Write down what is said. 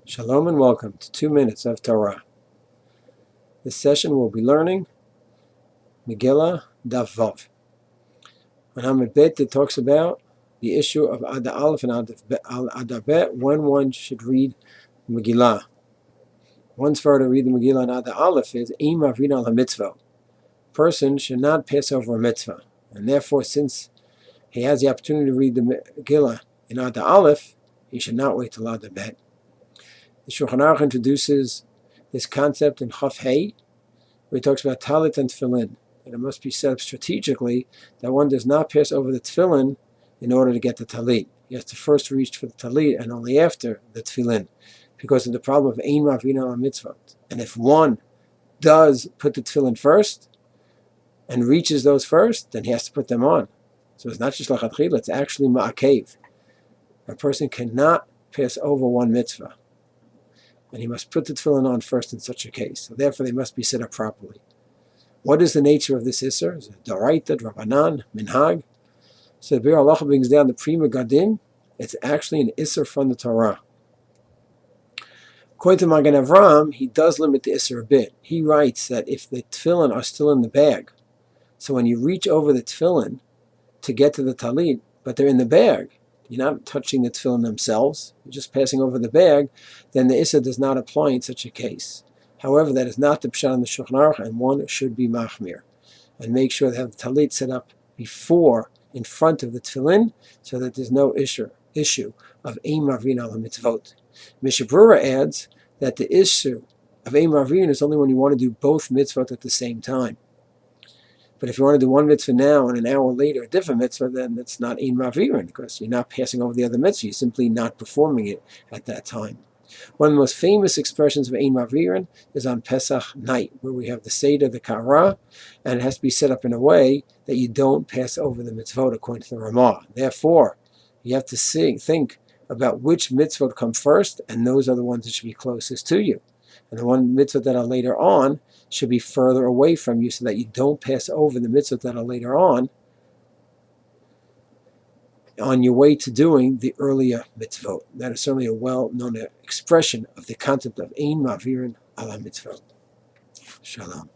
Shalom and welcome to 2 Minutes of Torah. This session we'll be learning Megila Daf Vav. On Hamitzvot-the it talks about the issue of Ad Aleph and Ad Bet when one should read Megillah. One further to read the Megillah and Ad Aleph is Ain Maavirin Al Hamitzvot. A person should not pass over a mitzvah, and therefore since he has the opportunity to read the Megillah in Ad Aleph, he should not wait till Ad Bet. The Shulchan Aruch introduces this concept in Chaf Hey, where he talks about talit and tefillin, and it must be set up strategically that one does not pass over the tefillin in order to get the talit. He has to first reach for the talit and only after the tefillin, because of the problem of Ain Maavirin Al Hamitzvot. And if one does put the tefillin first and reaches those first, then he has to put them on. So it's not just lachatchila, it's actually ma'akev. A person cannot pass over one mitzvah, and he must put the tefillin on first in such a case. So therefore, they must be set up properly. What is the nature of this Issur? Is it Doraita, Drabanan, Minhag? So the Bir Halacha brings down the Prima Gadim. It's actually an Issur from the Torah. According to Magen Avram, he does limit the Issur a bit. He writes that if the tefillin are still in the bag, so when you reach over the tefillin to get to the talit, but they're in the bag, you're not touching the tefillin themselves, you're just passing over the bag, then the Issur does not apply in such a case. However, that is not the pshat in the Shulchan Aruch, and one should be machmir and make sure they have the talit set up before, in front of the tefillin, so that there's no issue of Ain Maavirin Al Hamitzvot. Mishnah Berurah adds that the issue of Ain Maavirin is only when you want to do both mitzvot at the same time. But if you want to do one mitzvah now and an hour later a different mitzvah, then it's not Ain Maavirin, because you're not passing over the other mitzvah, you're simply not performing it at that time. One of the most famous expressions of Ain Maavirin is on Pesach night, where we have the Seder, the Kara, and it has to be set up in a way that you don't pass over the mitzvot according to the Ramah. Therefore, you have to think about which mitzvot come first, and those are the ones that should be closest to you. And the one mitzvah that are later on should be further away from you so that you don't pass over the mitzvah that are later on your way to doing the earlier mitzvot. That is certainly a well-known expression of the concept of Ain Maavirin Al Hamitzvot. Shalom.